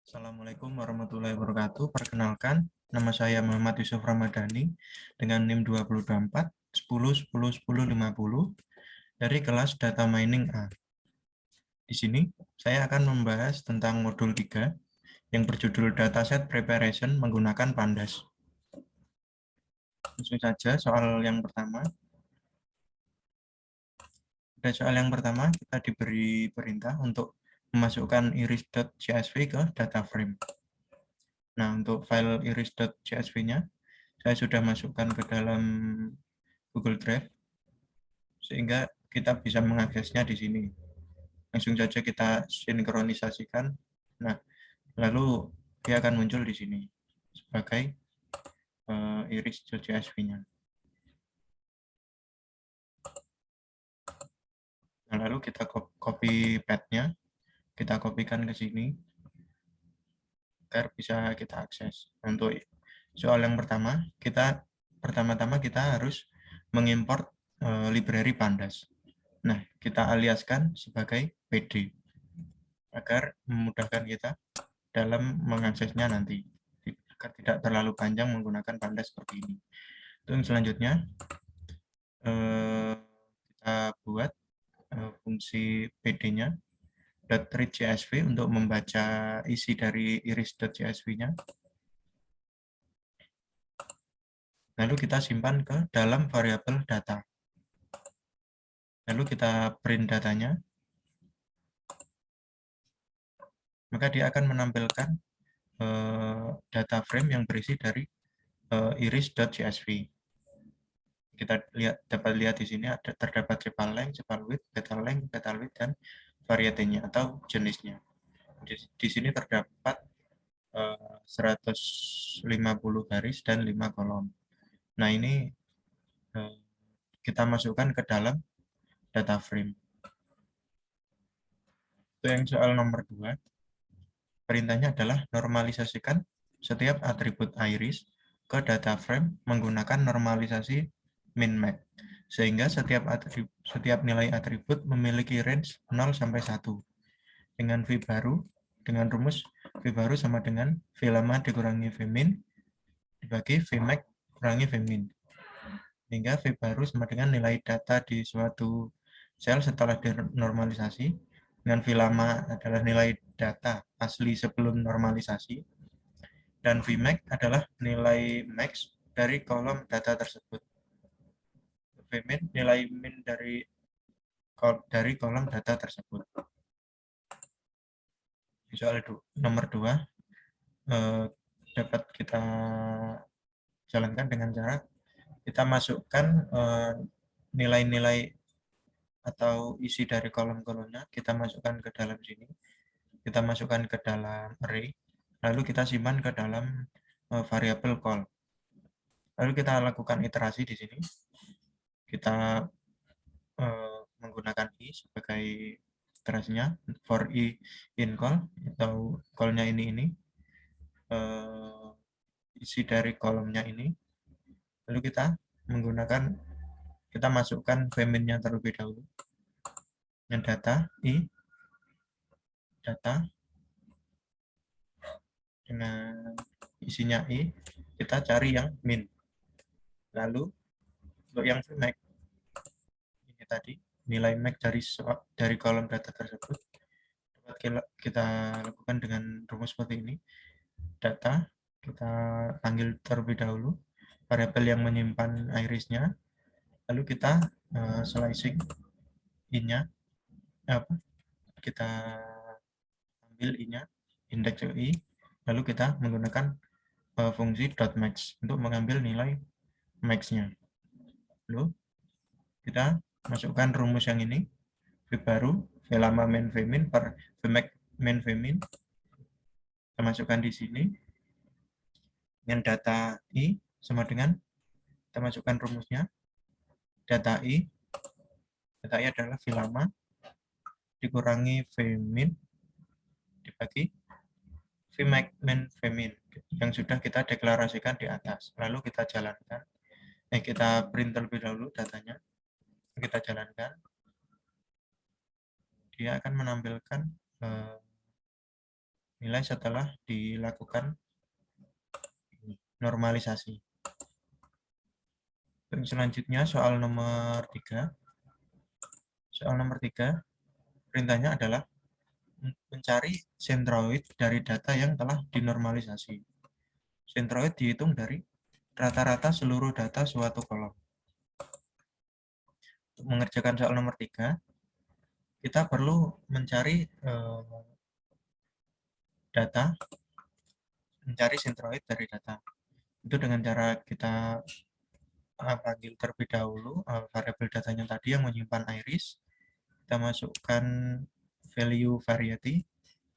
Assalamualaikum warahmatullahi wabarakatuh. Perkenalkan, nama saya Muhammad Yusuf Ramadhani dengan NIM 2024 10 10 10 50 dari kelas Data Mining A. Di sini saya akan membahas tentang modul 3 yang berjudul Dataset Preparation menggunakan Pandas. Langsung saja soal yang pertama. Pada soal yang pertama, kita diberi perintah untuk memasukkan iris.csv ke data frame. Nah, untuk file iris.csv-nya, saya sudah masukkan ke dalam Google Drive, sehingga kita bisa mengaksesnya di sini. Langsung saja kita sinkronisasikan. Nah, lalu dia akan muncul di sini sebagai iris.csv-nya. Nah, lalu kita copy path-nya, kita kopikan ke sini agar bisa kita akses. Untuk soal yang pertama, pertama-tama kita harus mengimport library Pandas. Nah, kita aliaskan sebagai PD agar memudahkan kita dalam mengaksesnya nanti, agar tidak terlalu panjang menggunakan Pandas seperti ini. Untuk selanjutnya, kita buat fungsi PD-nya .read.csv untuk membaca isi dari iris.csv-nya. Lalu kita simpan ke dalam variabel data. Lalu kita print datanya. Maka dia akan menampilkan data frame yang berisi dari iris.csv. Kita dapat lihat di sini terdapat cepat length, cepat width, petal length, petal width, dan varietenya atau jenisnya. Di sini terdapat 150 garis dan 5 kolom. Nah, ini kita masukkan ke dalam data frame. Itu yang soal nomor 2. Perintahnya adalah normalisasikan setiap atribut iris ke data frame menggunakan normalisasi min-max, sehingga setiap nilai atribut memiliki range 0 sampai 1. Dengan V baru, dengan rumus V baru sama dengan V lama dikurangi V min dibagi V max kurangi V min. Hingga V baru sama dengan nilai data di suatu sel setelah dinormalisasi, dengan V lama adalah nilai data asli sebelum normalisasi, dan Vmax adalah nilai max dari kolom data tersebut. Vmin nilai min dari kolom data tersebut. Soal nomor 2 dapat kita jalankan dengan cara kita masukkan nilai-nilai atau isi dari kolom-kolomnya, kita masukkan ke dalam sini, kita masukkan ke dalam array, lalu kita simpan ke dalam variabel call. Lalu kita lakukan iterasi di sini. Kita menggunakan i sebagai iterasinya, for i in call, atau call-nya ini isi dari kolomnya ini. Lalu kita masukkan vmin-nya terlebih dahulu. Yang data dengan isinya i, kita cari yang min. Lalu untuk yang Vmax, ini tadi nilai max dari kolom data tersebut dapat kita lakukan dengan rumus seperti ini. Data kita panggil terlebih dahulu variabel yang menyimpan irisnya, lalu kita slicing i-nya, kita ambil i-nya, indeks i, lalu kita menggunakan fungsi .max untuk mengambil nilai max-nya. Lalu kita masukkan rumus yang ini, V baru, V lama min V min per V max min V min. Kita masukkan di sini. Dengan data I sama dengan, kita masukkan rumusnya, data I adalah V lama dikurangi V min dibagi V max min V min yang sudah kita deklarasikan di atas. Lalu kita jalankan. Kita print terlebih dahulu datanya. Kita jalankan. Dia akan menampilkan nilai setelah dilakukan normalisasi. Selanjutnya soal nomor 3. Soal nomor 3, perintahnya adalah mencari sentroid dari data yang telah dinormalisasi. Sentroid dihitung dari rata-rata seluruh data suatu kolom. Untuk mengerjakan soal nomor 3, kita perlu mencari data, mencari sentroid dari data. Itu dengan cara kita panggil terlebih dahulu variabel datanya tadi yang menyimpan iris, kita masukkan value variety,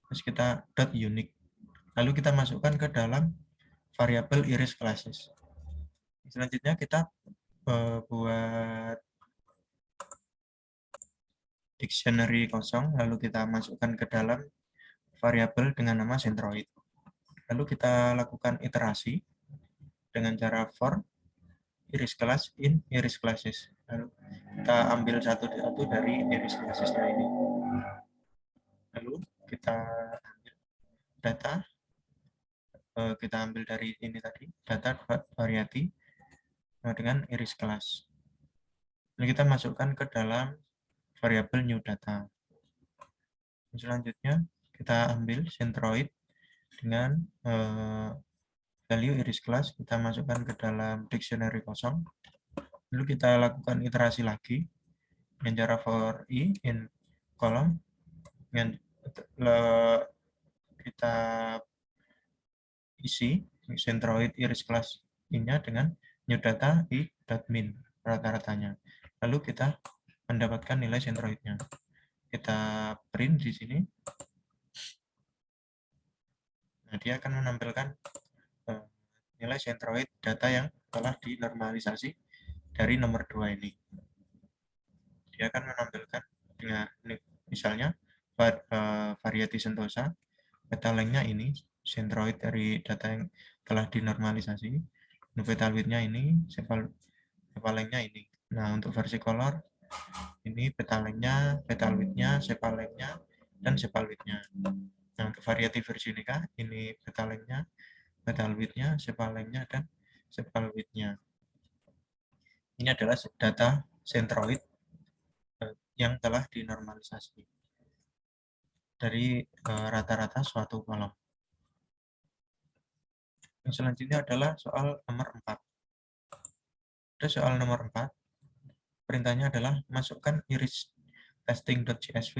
terus kita dot unique, lalu kita masukkan ke dalam variabel iris classes. Selanjutnya kita buat dictionary kosong, lalu kita masukkan ke dalam variabel dengan nama centroid. Lalu kita lakukan iterasi dengan cara for iris class in iris classes. Lalu kita ambil satu dari iris classesnya ini. Lalu kita ambil data, kita ambil dari ini tadi, data variety dengan iris class. Lalu kita masukkan ke dalam variabel new data. Selanjutnya kita ambil centroid dengan value iris class, kita masukkan ke dalam dictionary kosong. Lalu kita lakukan iterasi lagi dengan cara for i in column, dengan kita isi centroid iris class nya dengan new data i.min rata-ratanya. Lalu kita mendapatkan nilai centroidnya. Kita print di sini. Nah, dia akan menampilkan nilai centroid data yang telah dinormalisasi dari nomor 2 ini. Dia akan menampilkan dengan misalnya variety sentosa, beta length-nya ini, centroid dari data yang telah dinormalisasi, beta width-nya ini, sepal length-nya ini. Nah, untuk versi color, ini beta length-nya, beta width-nya, sepal length-nya, dan sepal width-nya. Nah, untuk variety versi ini kah, ini beta length-nya, beta width-nya, sepal length-nya, dan sepal width-nya. Ini adalah data centroid yang telah dinormalisasi dari rata-rata suatu kolom. Yang selanjutnya adalah soal nomor 4. Ada soal nomor 4. Perintahnya adalah masukkan iris testing.csv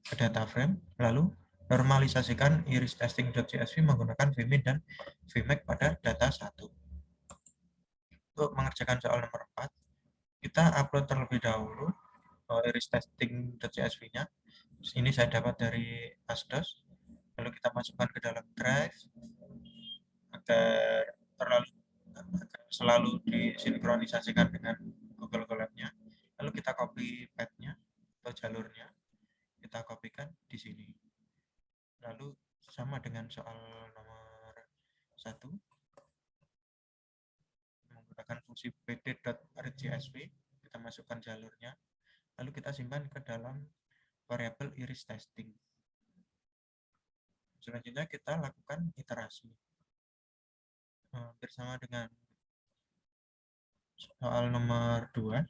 ke data frame, lalu normalisasikan iris testing.csv menggunakan vmin dan vmax pada data 1. Untuk mengerjakan soal nomor 4, kita upload terlebih dahulu iris testing.csv-nya. Ini saya dapat dari Asdos. Lalu kita masukkan ke dalam drive agar selalu disinkronisasikan dengan Google Colab-nya. Lalu kita copy path-nya atau jalurnya, kita kopikan di sini. Lalu sama dengan soal nomor 1, menggunakan fungsi pd.readsv, kita masukkan jalurnya, lalu kita simpan ke dalam variabel iris testing. Selanjutnya kita lakukan iterasi. Bersama dengan soal nomor 2,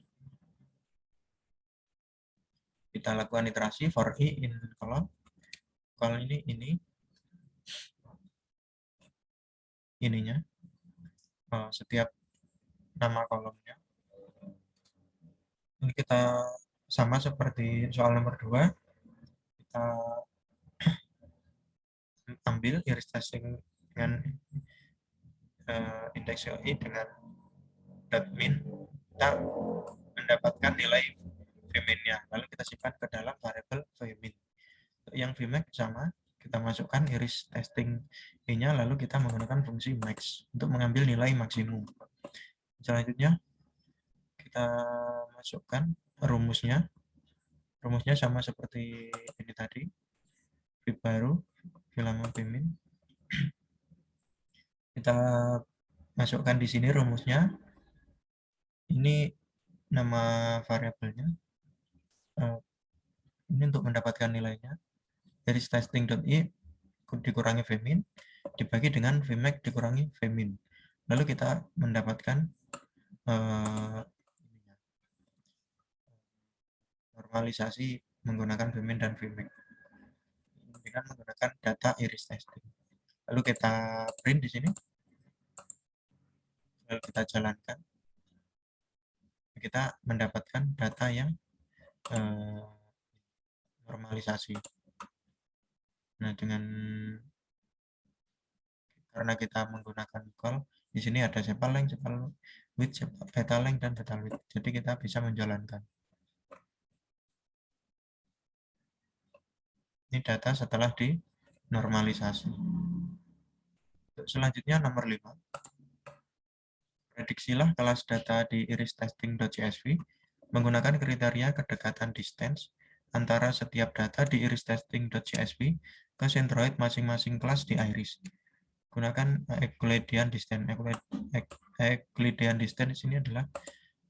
kita lakukan iterasi for i in column. Kalau ini ininya, setiap nama kolomnya. Ini kita sama seperti soal nomor 2, kita ambil iris testing dengan indeks i dengan .min, kita mendapatkan nilai vmin-nya, lalu kita simpan ke dalam variabel vmin. Yang vmax sama, kita masukkan iris testing i-nya, lalu kita menggunakan fungsi max untuk mengambil nilai maksimum. Selanjutnya kita masukkan rumusnya. Rumusnya sama seperti ini tadi, vib baru, filama vmin. Kita masukkan di sini rumusnya. Ini nama variabelnya. Ini untuk mendapatkan nilainya. Dari testing.i dikurangi Vmin dibagi dengan Vmax dikurangi Vmin. Lalu kita mendapatkan normalisasi menggunakan Vmin dan Vmax dengan menggunakan data iris testing. Lalu kita print di sini, lalu kita jalankan, kita mendapatkan data yang normalisasi. Nah, karena kita menggunakan call, di sini ada sepal length, sepal width, beta length, dan total width. Jadi kita bisa menjalankan. Ini data setelah dinormalisasi. Selanjutnya nomor 5. Prediksilah kelas data di iristesting.csv menggunakan kriteria kedekatan distance antara setiap data di iristesting.csv ke centroid masing-masing kelas di iris. Gunakan Euclidean distance. Euclidean distance ini adalah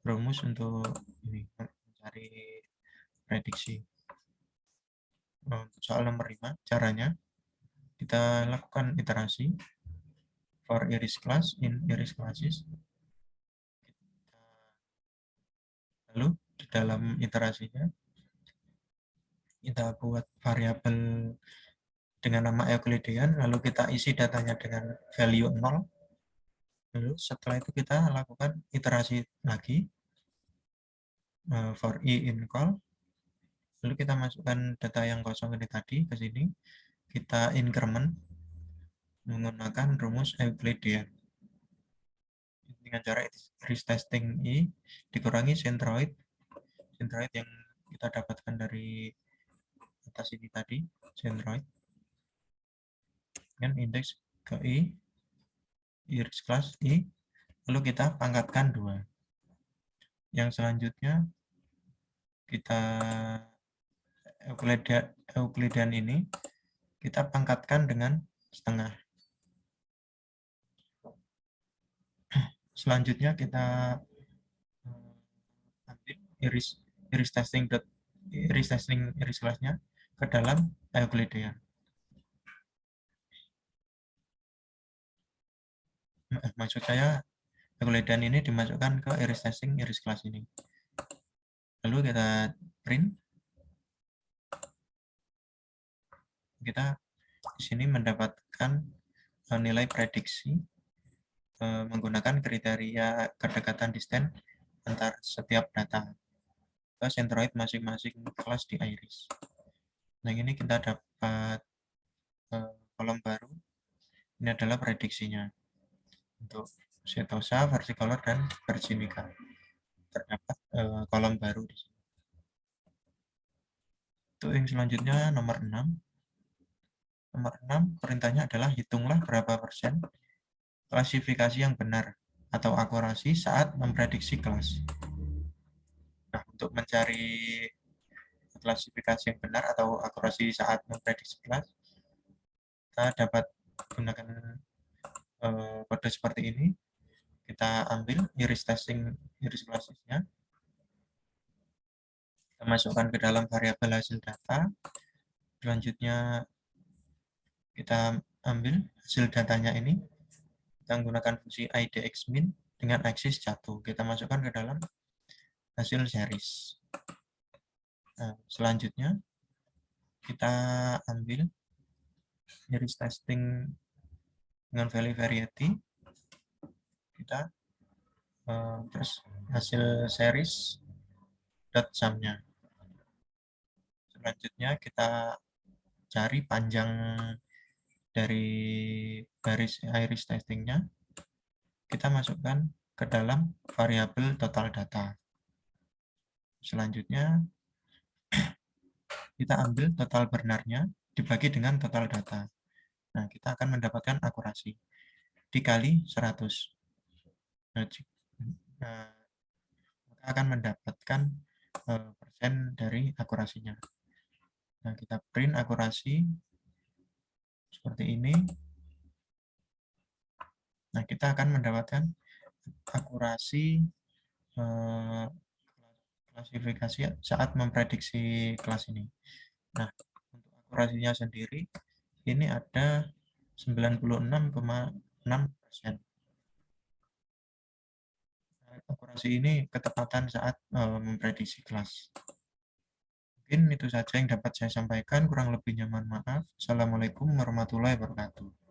rumus untuk mencari prediksi. Untuk soal nomor 5, caranya kita lakukan iterasi for iris class in iris classes. Lalu di dalam iterasinya kita buat variabel dengan nama Euclidean, lalu kita isi datanya dengan value 0. Lalu setelah itu kita lakukan iterasi lagi for i in call. Lalu kita masukkan data yang kosong ini tadi ke sini. Kita increment menggunakan rumus Euclidean. Dengan cara iris testing i dikurangi centroid yang kita dapatkan dari atas ini tadi, centroid dengan indeks ke i, iris class i, lalu kita pangkatkan 2. Yang selanjutnya kita Euclidean ini kita pangkatkan dengan setengah. Selanjutnya kita ambil iris testing iris class-nya ke dalam Euclidean. Maksud saya Euclidean ini dimasukkan ke iris testing iris class ini. Lalu kita print. Kita di sini mendapatkan nilai prediksi menggunakan kriteria kedekatan distance antar setiap data ke centroid masing-masing kelas di iris. Nah, ini kita dapat kolom baru. Ini adalah prediksinya untuk setosa, versicolor, dan virginica. Terdapat kolom baru di sini. Untuk yang selanjutnya nomor 6. Nomor 6 perintahnya adalah hitunglah berapa persen klasifikasi yang benar atau akurasi saat memprediksi kelas. Nah, untuk mencari klasifikasi yang benar atau akurasi saat memprediksi kelas, kita dapat gunakan kode seperti ini. Kita ambil iris testing iris classesnya, kita masukkan ke dalam variabel hasil data. Selanjutnya kita ambil hasil datanya ini, kita menggunakan fungsi idxmin dengan aksis jatuh. Kita masukkan ke dalam hasil series. Nah, selanjutnya kita ambil iris testing dengan value variety, kita terus hasil series dot sum-nya. Selanjutnya kita cari panjang dari garis iris testingnya, kita masukkan ke dalam variabel total data. Selanjutnya kita ambil total benarnya dibagi dengan total data. Nah, kita akan mendapatkan akurasi dikali 100. Nah, kita akan mendapatkan persen dari akurasinya. Nah, kita print akurasi seperti ini. Nah, kita akan mendapatkan akurasi klasifikasi saat memprediksi kelas ini. Nah, untuk akurasinya sendiri ini ada 96,6%. Akurasi ini ketepatan saat memprediksi kelas. Mungkin itu saja yang dapat saya sampaikan, kurang lebihnya mohon maaf. Assalamualaikum warahmatullahi wabarakatuh.